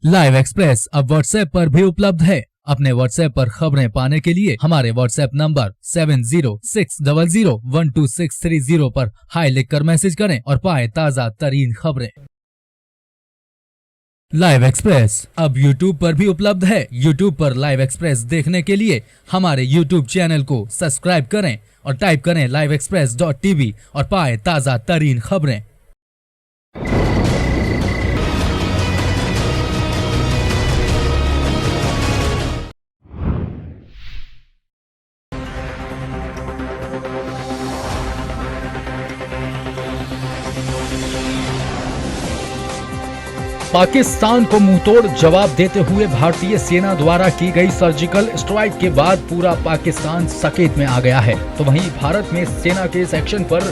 Live express अब WhatsApp पर भी उपलब्ध है। अपने व्हाट्सएप पर खबरें पाने के लिए हमारे व्हाट्सएप नंबर 7060012630 पर हाई लिखकर मैसेज करें और पाएं ताज़ा तरीन खबरें। लाइव एक्सप्रेस अब यूट्यूब पर भी उपलब्ध है। यूट्यूब पर लाइव एक्सप्रेस देखने के लिए हमारे यूट्यूब चैनल को सब्सक्राइब करें और टाइप करें liveexpress.tv और पाएं ताज़ा तरीन खबरें। पाकिस्तान को मुंहतोड़ जवाब देते हुए भारतीय सेना द्वारा की गई सर्जिकल स्ट्राइक के बाद पूरा पाकिस्तान सकेत में आ गया है, तो वहीं भारत में सेना के इस एक्शन पर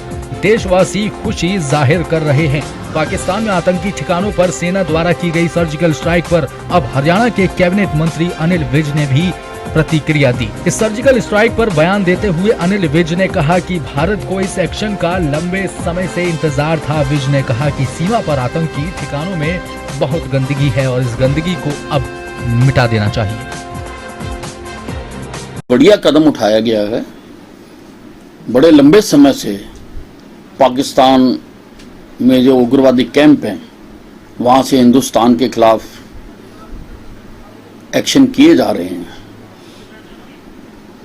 देशवासी खुशी जाहिर कर रहे हैं। पाकिस्तान में आतंकी ठिकानों पर सेना द्वारा की गई सर्जिकल स्ट्राइक पर अब हरियाणा के कैबिनेट मंत्री अनिल विज ने भी प्रतिक्रिया दी। इस सर्जिकल स्ट्राइक पर बयान देते हुए अनिल विज ने कहा कि भारत को इस एक्शन का लंबे समय से इंतजार था। विज ने कहा कि सीमा पर आतंकी ठिकानों में बहुत गंदगी है और इस गंदगी को अब मिटा देना चाहिए। बढ़िया कदम उठाया गया है। बड़े लंबे समय से पाकिस्तान में जो उग्रवादी कैंप हैं वहां से हिंदुस्तान के खिलाफ एक्शन किए जा रहे हैं।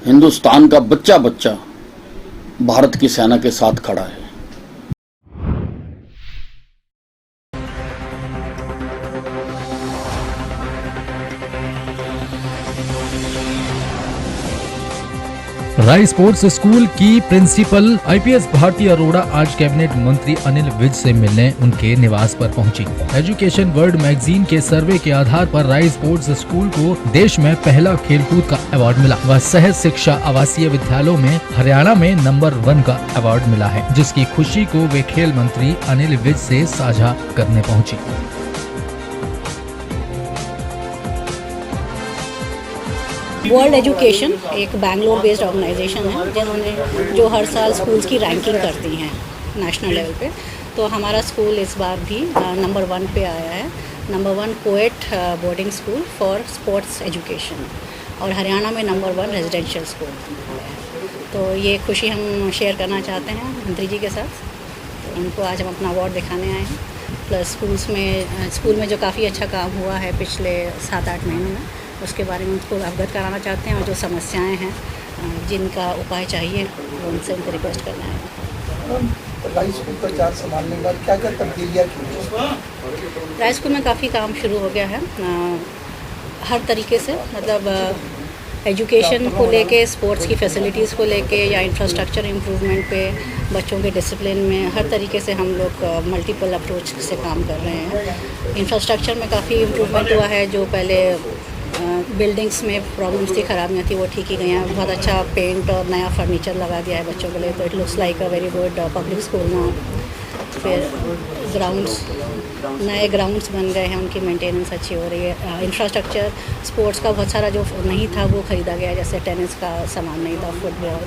हिंदुस्तान का बच्चा बच्चा भारत की सेना के साथ खड़ा है। राय स्पोर्ट्स स्कूल की प्रिंसिपल आईपीएस भारती अरोड़ा आज कैबिनेट मंत्री अनिल विज से मिलने उनके निवास पर पहुंची। एजुकेशन वर्ल्ड मैगजीन के सर्वे के आधार पर राय स्पोर्ट्स स्कूल को देश में पहला खेलकूद का अवार्ड मिला। वह सहज शिक्षा आवासीय विद्यालयों में हरियाणा में नंबर 1 का अवार्ड मिला है, जिसकी खुशी को वे खेल मंत्री अनिल विज से साझा करने पहुँची। वर्ल्ड एजुकेशन एक बैंगलोर बेस्ड ऑर्गेनाइजेशन है जिन्होंने जो हर साल स्कूल्स की रैंकिंग करती हैं नेशनल लेवल पे। तो हमारा स्कूल इस बार भी नंबर 1 पे आया है। Number 1 poet boarding school for sports education और हरियाणा में नंबर 1 रेजिडेंशियल स्कूल है। तो ये खुशी हम शेयर करना चाहते हैं मंत्री जी के साथ। तो उनको आज हम अपना अवार्ड दिखाने आए हैं। प्लस स्कूल में जो काफ़ी अच्छा काम हुआ है पिछले 7-8 महीनों में, उसके बारे में उनको अवगत कराना चाहते हैं और जो समस्याएं हैं जिनका उपाय चाहिए वो उनसे उनको रिक्वेस्ट करना है। राय स्कूल पर चार्ज संभालने के बाद क्या क्या तब्दीलियाँ की? राय स्कूल में काफ़ी काम शुरू हो गया है हर तरीके से, मतलब एजुकेशन को लेके, स्पोर्ट्स की फैसिलिटीज़ को लेके या इंफ्रास्ट्रक्चर इम्प्रूवमेंट पे, बच्चों के डिसिप्लिन में, हर तरीके से हम लोग मल्टीपल अप्रोच से काम कर रहे हैं। इंफ्रास्ट्रक्चर में काफ़ी इम्प्रूवमेंट हुआ है। जो पहले बिल्डिंग्स में प्रॉब्लम्स थी, खराबियाँ थी, वो ठीक ही गई हैं। बहुत अच्छा पेंट और नया फर्नीचर लगा दिया है बच्चों के लिए, तो it looks like a very good public school now. फिर नए ग्राउंड्स बन गए हैं, उनकी मेंटेनेंस अच्छी हो रही है। इंफ्रास्ट्रक्चर स्पोर्ट्स का बहुत सारा जो नहीं था वो ख़रीदा गया, जैसे टेनिस का सामान नहीं था, फुटबॉल,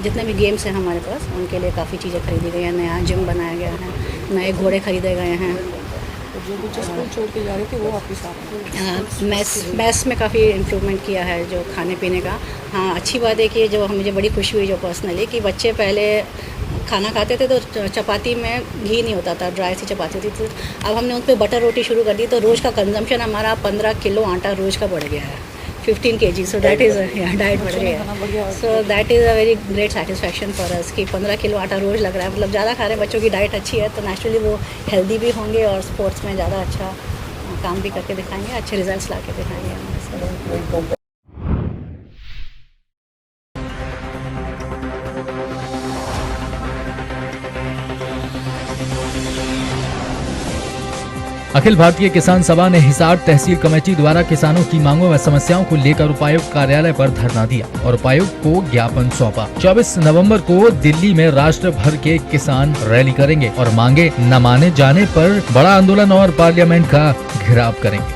जितने भी गेम्स हैं हमारे पास उनके लिए काफ़ी चीज़ें खरीदी गई हैं। नया जिम बनाया गया है, नए घोड़े खरीदे गए हैं। जो बच्चे स्कूल छोड़ के जा रहे थे वो वापस आ रहे हैं। मैथ्स में काफ़ी इम्प्रूवमेंट किया है जो खाने पीने का। हाँ, अच्छी बात है कि जो मुझे बड़ी खुशी हुई जो पर्सनली कि बच्चे पहले खाना खाते थे तो चपाती में घी नहीं होता था, ड्राई सी चपाती होती थी। अब हमने उन पर बटर रोटी शुरू कर दी, तो रोज़ का कंजम्पशन हमारा 15 किलो आटा रोज़ का बढ़ गया है, 15 kg। So that is diet बढ़ गया है। So that is a very great satisfaction for us कि 15 किलो आटा रोज़ लग रहा है। मतलब ज़्यादा खा रहे हैं, बच्चों की डाइट अच्छी है तो नेचुरली वो हेल्दी भी होंगे और स्पोर्ट्स में ज़्यादा अच्छा काम भी करके दिखाएंगे, अच्छे रिजल्ट्स ला के दिखाएंगे हमारे। अखिल भारतीय किसान सभा ने हिसार तहसील कमेटी द्वारा किसानों की मांगों व समस्याओं को लेकर उपायुक्त कार्यालय पर धरना दिया और उपायुक्त को ज्ञापन सौंपा। 24 नवंबर को दिल्ली में राष्ट्र भर के किसान रैली करेंगे और मांगे न माने जाने पर बड़ा आंदोलन और पार्लियामेंट का घेराव करेंगे।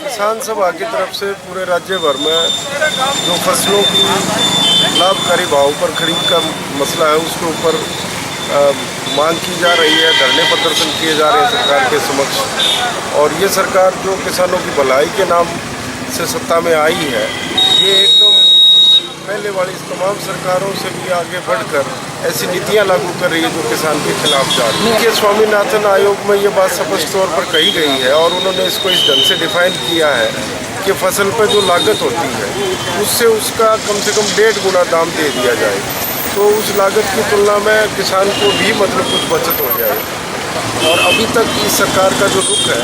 किसान सभा की तरफ से पूरे राज्य भर में जो फसलों की लाभकारी भाव पर खरीद का मसला है उसके ऊपर मांग की जा रही है, धरने प्रदर्शन किए जा रहे हैं सरकार के समक्ष। और ये सरकार जो किसानों की भलाई के नाम से सत्ता में आई है, ये एकदम पहले वाली तमाम सरकारों से भी आगे बढ़कर ऐसी नीतियां लागू कर रही है जो किसान के खिलाफ जा रही है। कि स्वामीनाथन आयोग में ये बात स्पष्ट तौर पर कही गई है और उन्होंने इसको इस ढंग से डिफाइन किया है कि फसल पर जो लागत होती है उससे उसका कम से कम 1.5 गुना दाम दे दिया जाए, तो उस लागत की तुलना में किसान को भी मतलब कुछ बचत हो जाए। और अभी तक इस सरकार का जो रुख है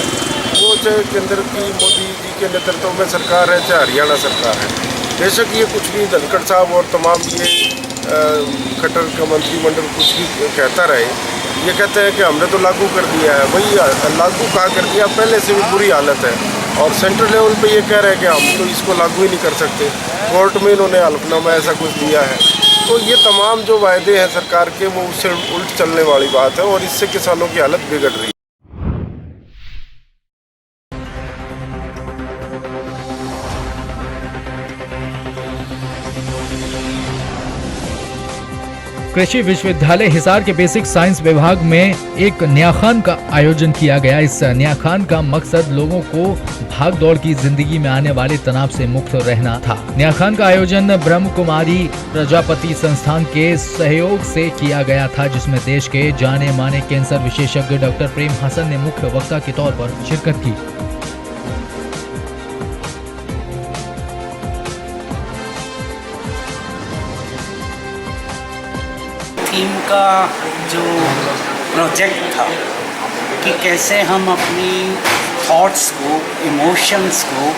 वो चाहे केंद्र की मोदी जी के नेतृत्व में सरकार है, चाहे हरियाणा सरकार है, बेशक ये कुछ भी धनखड़ साहब और तमाम ये खट्टर का मंत्रिमंडल कुछ भी कहता रहे, ये कहते हैं कि हमने तो लागू कर दिया है। वही लागू कहाँ कर दिया, पहले से भी बुरी हालत है। और सेंट्रल लेवल पे ये कह रहे हैं कि हम तो इसको लागू ही नहीं कर सकते, कोर्ट में इन्होंने हल्फनामा ऐसा कुछ दिया है। तो ये तमाम जो वायदे हैं सरकार के वो उससे उल्ट चलने वाली बात है और इससे किसानों की हालत बिगड़ रही है। कृषि विश्वविद्यालय हिसार के बेसिक साइंस विभाग में एक न्याखान का आयोजन किया गया। इस न्याखान का मकसद लोगों को भाग दौड़ की जिंदगी में आने वाले तनाव से मुक्त रहना था। न्याखान का आयोजन ब्रह्म कुमारी प्रजापति संस्थान के सहयोग से किया गया था, जिसमें देश के जाने माने कैंसर विशेषज्ञ डॉक्टर प्रेम हसन ने मुख्य वक्ता के तौर पर शिरकत की। थीम का जो प्रोजेक्ट था कि कैसे हम अपनी थॉट्स को, इमोशंस को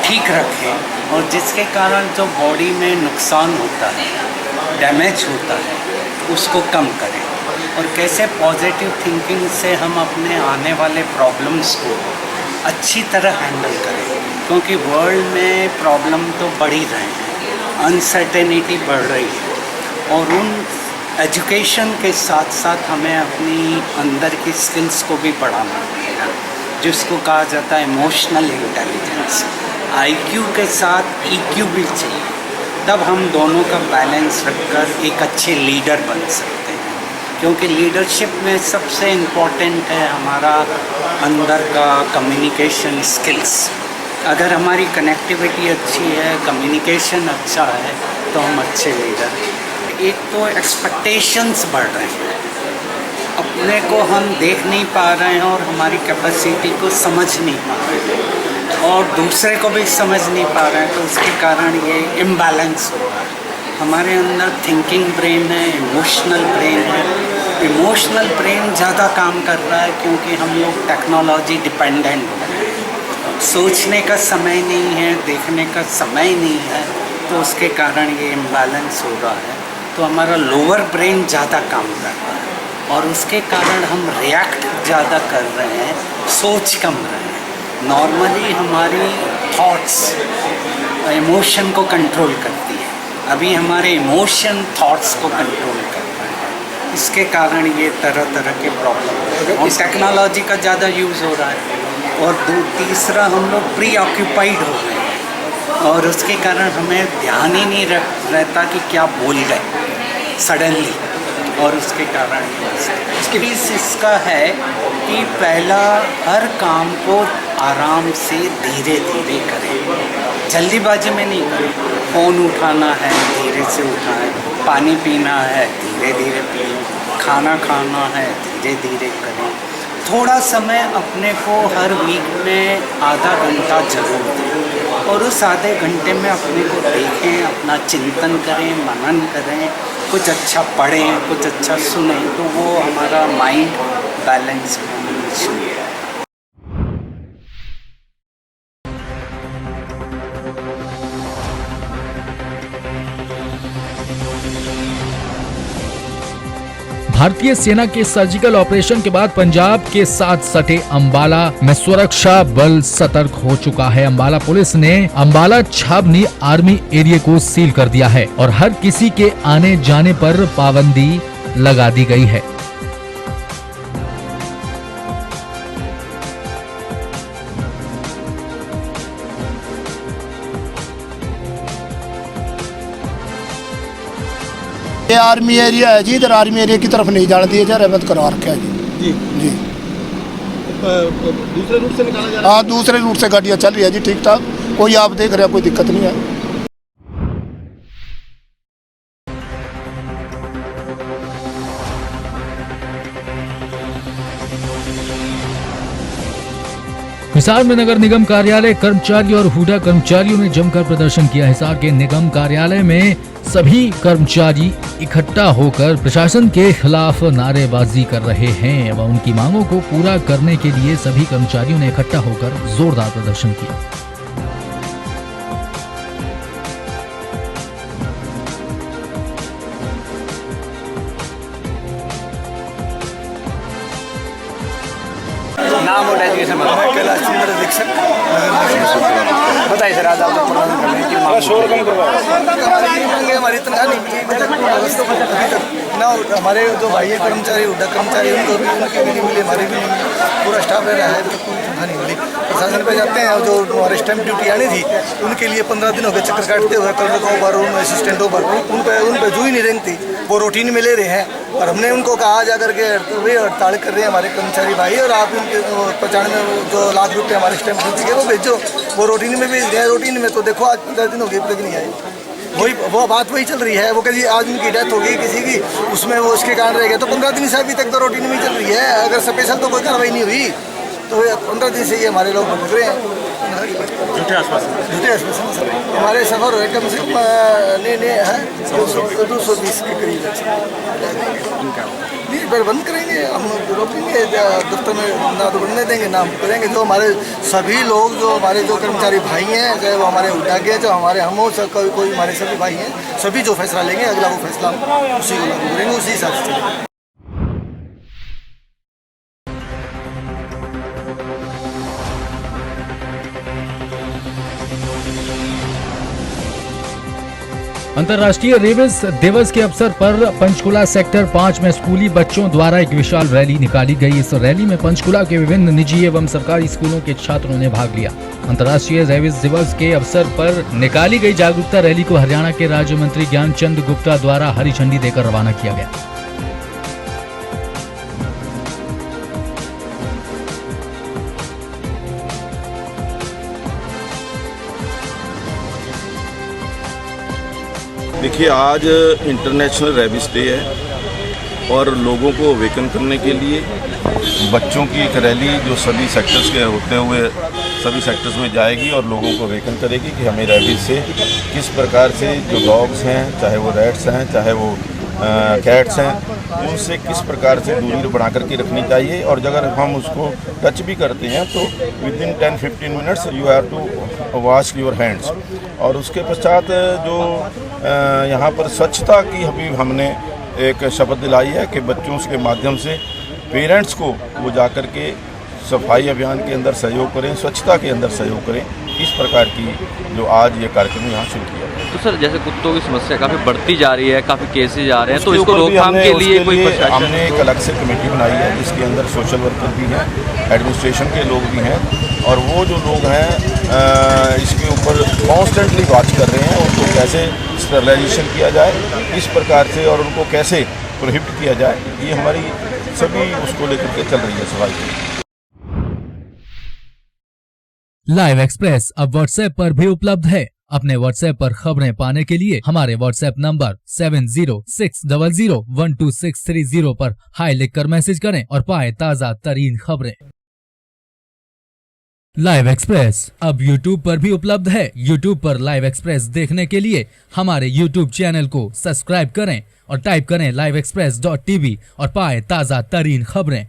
ठीक रखें और जिसके कारण जो बॉडी में नुकसान होता है, डैमेज होता है, उसको कम करें और कैसे पॉजिटिव थिंकिंग से हम अपने आने वाले प्रॉब्लम्स को अच्छी तरह हैंडल करें, क्योंकि वर्ल्ड में प्रॉब्लम तो बढ़ ही रहे हैं, अनसर्टेनिटी बढ़ रही है और उन एजुकेशन के साथ साथ हमें अपनी अंदर की स्किल्स को भी बढ़ाना पड़ेगा, जिसको कहा जाता है इमोशनल इंटेलिजेंस। आईक्यू के साथ ईक्यू भी चाहिए, तब हम दोनों का बैलेंस रखकर एक अच्छे लीडर बन सकते हैं, क्योंकि लीडरशिप में सबसे इम्पोर्टेंट है हमारा अंदर का कम्युनिकेशन स्किल्स। अगर हमारी कनेक्टिविटी अच्छी है, कम्युनिकेशन अच्छा है, तो हम अच्छे लीडर हैं। एक तो एक्सपेक्टेशंस बढ़ रहे हैं, अपने को हम देख नहीं पा रहे हैं और हमारी कैपेसिटी को समझ नहीं पा रहे हैं और दूसरे को भी समझ नहीं पा रहे हैं, तो उसके कारण ये इम्बैलेंस हो रहा है। हमारे अंदर थिंकिंग ब्रेन है, इमोशनल ब्रेन है। इमोशनल ब्रेन ज़्यादा काम कर रहा है क्योंकि हम लोग टेक्नोलॉजी डिपेंडेंट हो गए हैं, सोचने का समय नहीं है, देखने का समय नहीं है, तो उसके कारण ये इम्बैलेंस हो रहा है। तो हमारा लोअर ब्रेन ज़्यादा काम कर रहा है और उसके कारण हम रिएक्ट ज़्यादा कर रहे हैं, सोच कम रहे हैं। नॉर्मली हमारी थॉट्स इमोशन को कंट्रोल करती है, अभी हमारे इमोशन थॉट्स को कंट्रोल कर रहे हैं, इसके कारण ये तरह तरह के प्रॉब्लम और टेक्नोलॉजी का ज़्यादा यूज़ हो रहा है। और तीसरा हम लोग प्री ऑक्यूपाइड हो गए हैं और उसके कारण हमें ध्यान ही नहीं रहता कि क्या बोल गए सडनली, और उसके कारण इसका है कि पहला हर काम को आराम से धीरे धीरे करें, जल्दीबाजी में नहीं करें। फ़ोन उठाना है धीरे से उठाएं, पानी पीना है धीरे धीरे पिए, खाना खाना है धीरे धीरे करें। थोड़ा समय अपने को हर वीक में आधा घंटा जरूर दें और उस आधे घंटे में अपने को देखें, अपना चिंतन करें, मनन करें, कुछ अच्छा पढ़ें, कुछ अच्छा सुनें, तो वो हमारा माइंड बैलेंस में शुरू है। भारतीय सेना के सर्जिकल ऑपरेशन के बाद पंजाब के साथ सटे अंबाला में सुरक्षा बल सतर्क हो चुका है। अंबाला पुलिस ने अंबाला छावनी आर्मी एरिया को सील कर दिया है और हर किसी के आने जाने पर पाबंदी लगा दी गई है। ये आर्मी एरिया है जी, इधर आर्मी एरिया की तरफ नहीं जाने दिया जा रहा है, बंद करवा रखा है जी। जी दूसरे रूट से निकाला जा रहा हाँ, दूसरे रूट से गाड़ियाँ चल रही है जी ठीक ठाक, कोई आप देख रहे हैं कोई दिक्कत नहीं है। हिसार में नगर निगम कार्यालय कर्मचारी और हुडा कर्मचारियों ने जमकर प्रदर्शन किया। हिसार के निगम कार्यालय में सभी कर्मचारी इकट्ठा होकर प्रशासन के खिलाफ नारेबाजी कर रहे हैं व उनकी मांगों को पूरा करने के लिए सभी कर्मचारियों ने इकट्ठा होकर जोरदार प्रदर्शन किया। नाम और एजुकेशन कैलाश चंद्र दीक्षक। बताइए सर, आज आप लोग प्रदर्शन कर रहे हैं कि हमारी तनख्वाह नहीं मिली अभी तक ना, हमारे जो भाई है कर्मचारी हुडा कर्मचारी उनको भी, उनके भी नहीं मिले, हमारे भी नहीं मिले, पूरा स्टाफ रह रहा है तो कोई तनख्वाह नहीं मिली। प्रशासन पे जाते हैं, जो हमारे स्टैम्प ड्यूटी आनी थी उनके लिए 15 दिन हो गए चक्कर काटते हुए, कलर पर असिस्टेंटों पर उन पर जू ही नहीं रेंगती, वो रूटीन में ले रहे हैं। और हमने उनको कहा जा करके वे हड़ताल कर रहे हैं हमारे कर्मचारी भाई, और आप उनके 95 जो लाख रुपये हमारे स्टैम्प ड्यूटी के वो भेजो, वो रूटीन में भेज रहे हैं। रूटीन में तो देखो आज 15 दिन हो गए, अब तक नहीं आए। वो बात वही चल रही है, वो कभी आज उनकी डेथ हो गई किसी की, उसमें वो उसके कारण रह गए, तो 15 दिन से अभी तक तो रूटीन में चल रही है। अगर स्पेशल तो कोई कार्रवाई नहीं हुई तो 15 दिन से ये हमारे लोग भटक रहे हैं झूठे आश्वासन। हमारे सफ़र हुए कम से कम है 220 के करीब। नहीं, पर बंद करेंगे, हम रोकेंगे, दफ्तर में ना तो बनने देंगे ना हम करेंगे। जो हमारे सभी लोग, जो हमारे जो कर्मचारी भाई हैं, चाहे वो हमारे हुडा के, जो हमारे हम हो, कोई हमारे सभी भाई हैं, सभी जो फैसला लेंगे अगला वो फैसला हम उसी को लागू करेंगे, उसी हिसाब से चलेंगे। अंतर्राष्ट्रीय रेबिस दिवस के अवसर पर पंचकुला सेक्टर 5 में स्कूली बच्चों द्वारा एक विशाल रैली निकाली गई। इस रैली में पंचकुला के विभिन्न निजी एवं सरकारी स्कूलों के छात्रों ने भाग लिया। अंतर्राष्ट्रीय रेबिस दिवस के अवसर पर निकाली गई जागरूकता रैली को हरियाणा के राज्य मंत्री ज्ञानचंद गुप्ता द्वारा हरी झंडी देकर रवाना किया गया। देखिए, आज इंटरनेशनल रेबिस डे है और लोगों को अवेकन करने के लिए बच्चों की एक रैली जो सभी सेक्टर्स के होते हुए सभी सेक्टर्स में जाएगी और लोगों को अवेकन करेगी कि हमें रेबिस से किस प्रकार से, जो डॉग्स हैं, चाहे वो रैट्स हैं, चाहे वो कैट्स हैं, उनसे किस प्रकार से दूरी बना करके रखनी चाहिए। और अगर हम उसको टच भी करते हैं तो within 10-15 minutes you have to wash your hands. और उसके पश्चात जो यहाँ पर स्वच्छता की अभी हमने एक शपथ दिलाई है कि बच्चों के माध्यम से पेरेंट्स को वो जा कर के सफाई अभियान के अंदर सहयोग करें, स्वच्छता के अंदर सहयोग करें। इस प्रकार की जो आज ये कार्यक्रम यहाँ शुरू किया है। तो सर, जैसे कुत्तों की समस्या काफ़ी बढ़ती जा रही है, काफ़ी केसेज आ रहे हैं, तो इसको रोकथाम के लिए कोई प्रशासन, हमने एक अलग से कमेटी बनाई है जिसके अंदर सोशल वर्कर भी हैं, एडमिनिस्ट्रेशन के लोग भी हैं, और वो जो लोग हैं इसके ऊपर कॉन्स्टेंटली वॉच कर रहे हैं उनको कैसे स्टरलाइजेशन किया जाए, इस प्रकार से, और उनको कैसे प्रोहिबिट किया जाए। ये हमारी सभी उसको लेकर के चल रही है सफाई। लाइव एक्सप्रेस अब व्हाट्सएप पर भी उपलब्ध है। अपने व्हाट्सएप पर खबरें पाने के लिए हमारे व्हाट्सएप नंबर 7060012630 पर हाई लिखकर मैसेज करें और पाएं ताज़ा तरीन खबरें। लाइव एक्सप्रेस अब यूट्यूब पर भी उपलब्ध है। यूट्यूब पर लाइव एक्सप्रेस देखने के लिए हमारे यूट्यूब चैनल को सब्सक्राइब करें और टाइप करें livexpress.tv और पाएं ताज़ा तरीन खबरें।